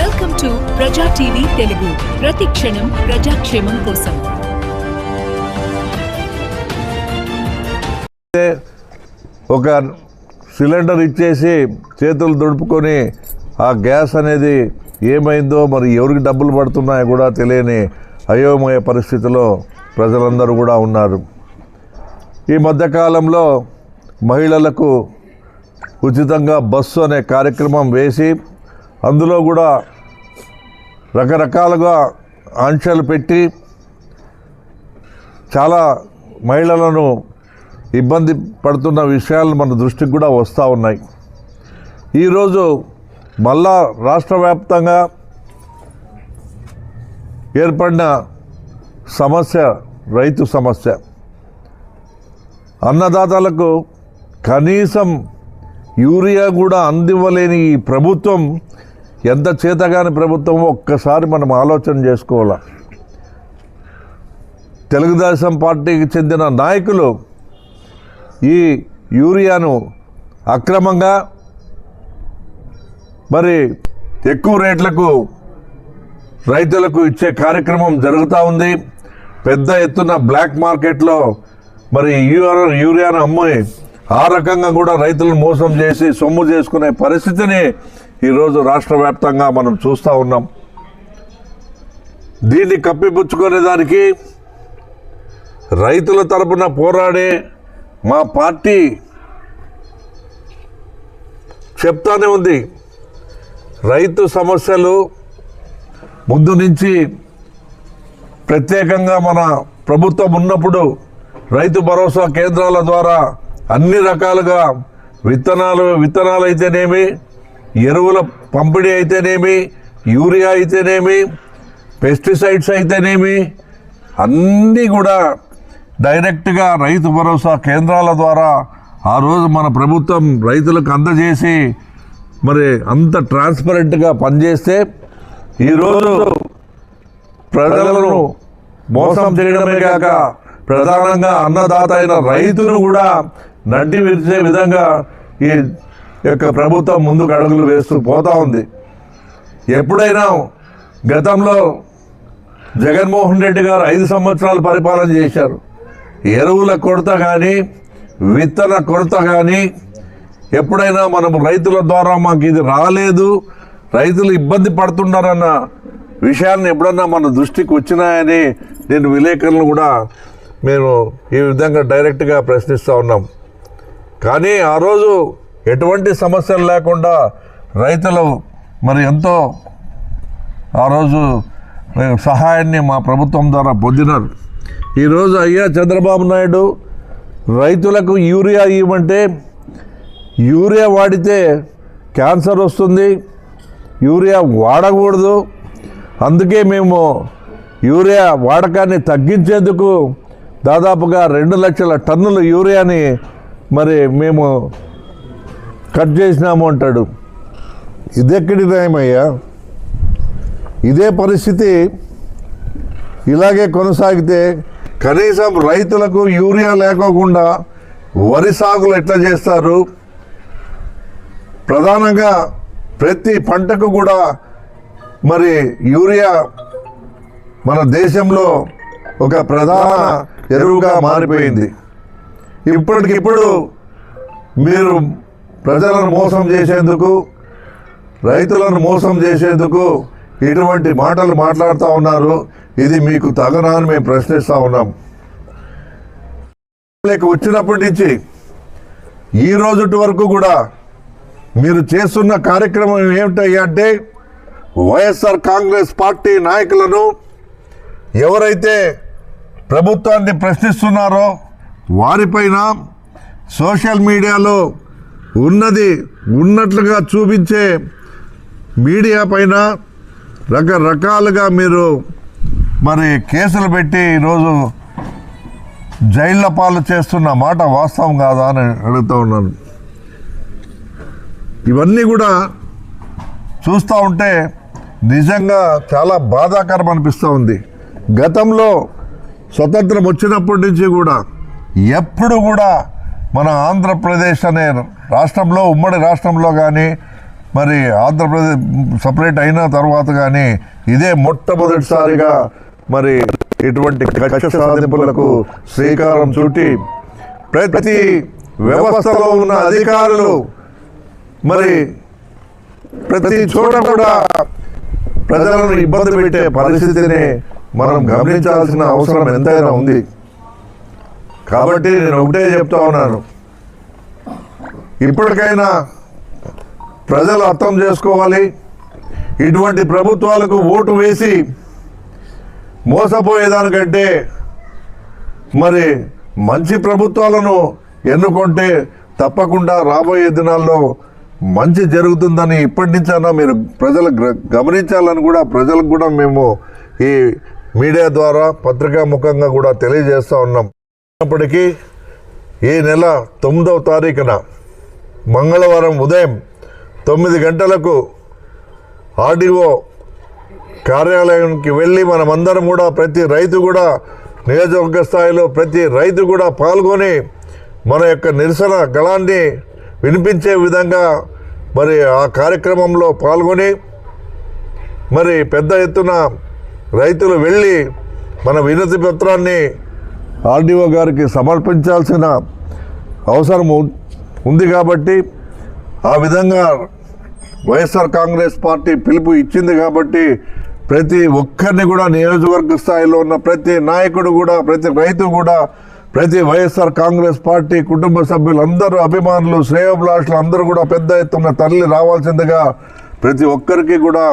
Welcome to ప్రజా TV Telugu. ప్రతి క్షణం ప్రజాక్షేమం కోసం. ఒక సిలిండర్ ఇచ్చేసి చేతులు దుడుపుకొని ఆ గ్యాస్ అనేది ఏమైందో మరి ఎవరికి డబ్బులు పడుతున్నాయో కూడా తెలియని అయోమయ పరిస్థితిలో ప్రజలందరూ కూడా ఉన్నారు. ఈ మధ్యకాలంలో మహిళలకు ఉచితంగా బస్సు అనే కార్యక్రమం వేసి అందులో కూడా రకరకాలుగా ఆంక్షలు పెట్టి చాలా మహిళలను ఇబ్బంది పడుతున్న విషయాలు మన దృష్టికి కూడా వస్తూ ఉన్నాయి. ఈరోజు మళ్ళా రాష్ట్ర వ్యాప్తంగా ఏర్పడిన సమస్య రైతు సమస్య. అన్నదాతలకు కనీసం యూరియా కూడా అందివ్వలేని ఈ ప్రభుత్వం ఎంత చేతగాని ప్రభుత్వం ఒక్కసారి మనం ఆలోచన చేసుకోవాలి. తెలుగుదేశం పార్టీకి చెందిన నాయకులు ఈ యూరియాను అక్రమంగా మరి ఎక్కువ రేట్లకు రైతులకు ఇచ్చే కార్యక్రమం జరుగుతూ ఉంది. పెద్ద ఎత్తున బ్లాక్ మార్కెట్లో మరి యూరియాను అమ్మి ఆ రకంగా కూడా రైతులను మోసం చేసి సొమ్ము చేసుకునే పరిస్థితిని ఈరోజు రాష్ట్ర వ్యాప్తంగా మనం చూస్తూ ఉన్నాం. దీన్ని కప్పిపుచ్చుకునే దానికి రైతుల తరపున పోరాడే మా పార్టీ చెప్తానే ఉంది. రైతు సమస్యలు ముందు నుంచి ప్రత్యేకంగా మన ప్రభుత్వం ఉన్నప్పుడు రైతు భరోసా కేంద్రాల ద్వారా అన్ని రకాలుగా విత్తనాలు అయితేనేమి, ఎరువుల పంపిణీ అయితేనేమి, యూరియా అయితేనేమి, పెస్టిసైడ్స్ అయితేనేమి అన్నీ కూడా డైరెక్ట్గా రైతు భరోసా కేంద్రాల ద్వారా ఆ రోజు మన ప్రభుత్వం రైతులకు అందజేసి మరి అంత ట్రాన్స్పరెంట్గా పనిచేస్తే ఈరోజు ప్రజలను మోసం చేయడమే కాక ప్రధానంగా అన్నదాత అయిన రైతును కూడా నడ్డి విరిచే విధంగా ఈ యొక్క ప్రభుత్వం ముందుకు అడుగులు వేస్తూ పోతూ ఉంది. ఎప్పుడైనా గతంలో జగన్మోహన్ రెడ్డి గారు 5 సంవత్సరాలు పరిపాలన చేశారు. ఎరువుల కొరత కానీ విత్తన కొరత కానీ ఎప్పుడైనా మనం రైతుల ద్వారా మాకు ఇది రాలేదు, రైతులు ఇబ్బంది పడుతున్నారన్న విషయాన్ని ఎప్పుడన్నా మన దృష్టికి వచ్చినాయని నేను విలేకరులను కూడా మేము ఈ విధంగా డైరెక్ట్గా ప్రశ్నిస్తూ ఉన్నాం. కానీ ఆ రోజు ఎటువంటి సమస్యలు లేకుండా రైతులు మరి ఎంతో ఆ రోజు సహాయాన్ని మా ప్రభుత్వం ద్వారా పొందినారు. ఈరోజు అయ్యా చంద్రబాబు నాయుడు రైతులకు యూరియా ఇవ్వమంటే యూరియా వాడితే క్యాన్సర్ వస్తుంది, యూరియా వాడకూడదు, అందుకే మేము యూరియా వాడకాన్ని తగ్గించేందుకు దాదాపుగా 2 లక్షల టన్నుల యూరియాని మరి మేము కట్ చేసినాము అంటాడు. ఇదెక్కడి న్యాయమయ్యా? ఇదే పరిస్థితి ఇలాగే కొనసాగితే కనీసం రైతులకు యూరియా లేకోకుండా వరి సాగులు ఎట్లా చేస్తారు? ప్రధానంగా ప్రతి పంటకు కూడా మరి యూరియా మన దేశంలో ఒక ప్రధాన ఎరువుగా మారిపోయింది. ఇప్పటికిప్పుడు మీరు ప్రజలను మోసం చేసేందుకు, రైతులను మోసం చేసేందుకు ఇటువంటి మాటలు మాట్లాడుతూ ఉన్నారు. ఇది మీకు తగనా అని మేము ప్రశ్నిస్తూ ఉన్నాం. వచ్చినప్పటి నుంచి ఈ రోజుటి వరకు కూడా మీరు చేస్తున్న కార్యక్రమం ఏమిటంటే వైఎస్ఆర్ కాంగ్రెస్ పార్టీ నాయకులను ఎవరైతే ప్రభుత్వాన్ని ప్రశ్నిస్తున్నారో వారిపైన సోషల్ మీడియాలో ఉన్నది ఉన్నట్లుగా చూపించే మీడియా పైన రకరకాలుగా మీరు మరి కేసులు పెట్టి ఈరోజు జైళ్ళ పాలు చేస్తున్న మాట వాస్తవం కాదా అని అడుగుతూ ఉన్నాను. ఇవన్నీ కూడా చూస్తూ ఉంటే నిజంగా చాలా బాధాకరం అనిపిస్తూ ఉంది. గతంలో స్వతంత్రం వచ్చినప్పటి నుంచి కూడా ఎప్పుడు కూడా మన ఆంధ్రప్రదేశ్ అనే రాష్ట్రంలో, ఉమ్మడి రాష్ట్రంలో కానీ మరి ఆంధ్రప్రదేశ్ సపరేట్ అయిన తర్వాత కానీ ఇదే మొట్టమొదటిసారిగా మరి ఇటువంటి కక్ష సాధింపులకు శ్రీకారం చుట్టి ప్రతి వ్యవస్థలో ఉన్న అధికారులు మరి ప్రతి చోట కూడా ప్రజలను ఇబ్బంది పెట్టే పరిస్థితిని మనం గమనించాల్సిన అవసరం ఎంతైనా ఉంది. కాబట్టి నేను ఒకటే చెప్తా ఉన్నాను, ఇప్పటికైనా ప్రజలు అర్థం చేసుకోవాలి. ఇటువంటి ప్రభుత్వాలకు ఓటు వేసి మోసపోయేదానికంటే మరి మంచి ప్రభుత్వాలను ఎన్నుకుంటే తప్పకుండా రాబోయే దినాల్లో మంచి జరుగుతుందని ఇప్పటి నుంచైనా మీరు ప్రజలు గమనించాలని కూడా ప్రజలకు కూడా మేము ఈ మీడియా ద్వారా పత్రికా ముఖంగా కూడా తెలియజేస్తూ ఉన్నాం. అయినప్పటికీ ఈ నెల 9వ తారీఖున మంగళవారం ఉదయం 9 గంటలకు ఆర్డీఓ కార్యాలయానికి వెళ్ళి మనమందరం కూడా ప్రతి రైతు కూడా నియోజకవర్గ స్థాయిలో ప్రతి రైతు కూడా పాల్గొని మన యొక్క నిరసన గళాన్ని వినిపించే విధంగా మరి ఆ కార్యక్రమంలో పాల్గొని మరి పెద్ద ఎత్తున రైతులు వెళ్ళి మన వినతి పత్రాన్ని ఆర్డీఓ గారికి సమర్పించాల్సిన అవసరం ఉంది. కాబట్టి ఆ విధంగా వైఎస్ఆర్ కాంగ్రెస్ పార్టీ పిలుపు ఇచ్చింది. కాబట్టి ప్రతి ఒక్కరిని కూడా నియోజకవర్గ స్థాయిలో ఉన్న ప్రతి నాయకుడు కూడా ప్రతి రైతు కూడా ప్రతి వైఎస్ఆర్ కాంగ్రెస్ పార్టీ కుటుంబ సభ్యులందరూ అభిమానులు శ్రేయోభిలాషులు అందరూ కూడా పెద్ద ఎత్తున తరలి రావాల్సిందిగా ప్రతి ఒక్కరికి కూడా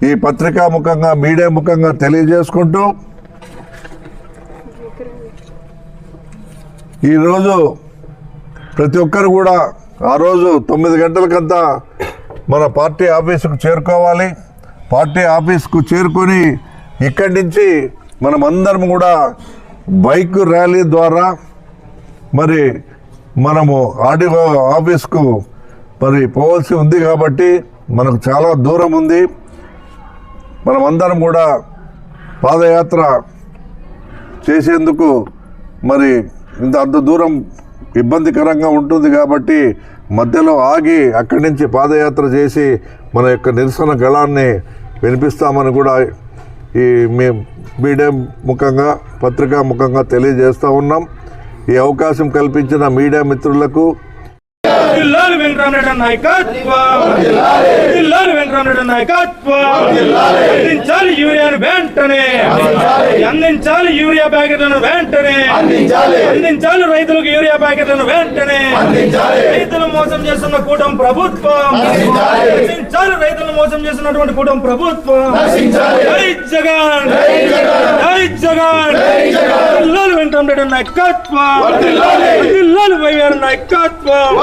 ఈ పత్రికా ముఖంగా మీడియా ముఖంగా తెలియజేసుకుంటూ ఈరోజు ప్రతి ఒక్కరు కూడా ఆ రోజు 9 గంటలకంతా మన పార్టీ ఆఫీసుకు చేరుకోవాలి. పార్టీ ఆఫీస్కు చేరుకొని ఇక్కడి నుంచి మనమందరం కూడా బైక్ ర్యాలీ ద్వారా మరి మనము ఆర్డీఓ ఆఫీస్కు మరి పోవాల్సి ఉంది. కాబట్టి మనకు చాలా దూరం ఉంది. మనమందరం కూడా పాదయాత్ర చేసేందుకు మరి అంత దూరం ఇబ్బందికరంగా ఉంటుంది. కాబట్టి మధ్యలో ఆగి అక్కడి నుంచి పాదయాత్ర చేసి మన యొక్క నిరసన గళాన్ని వినిపిస్తామని కూడా ఈ మీడియా ముఖంగా పత్రికా ముఖంగా తెలియజేస్తూ ఉన్నాం. ఈ అవకాశం కల్పించిన మీడియా మిత్రులకు జిల్లాలు వెంకటరమణ నాయకత్వం, జిల్లాలు వెంకటరమణ నాయకత్వం, అందించాలి యూరియాను వెంటనే, అందించాలి యూరియా ప్యాకెట్లను వెంటనే, అందించాలి రైతులకు యూరియా ప్యాకెట్లను వెంటనే, రైతులు మోసం చేస్తున్న కూటమి ప్రభుత్వం, నశించాలి రైతులను మోసం చేస్తున్నటువంటి కూటమి ప్రభుత్వం, జై జగన్, జై జగన్, జిల్లాలు వెంకటరమణ నాయకత్వం, జిల్లాలు వైఆర్ నాయకత్వం.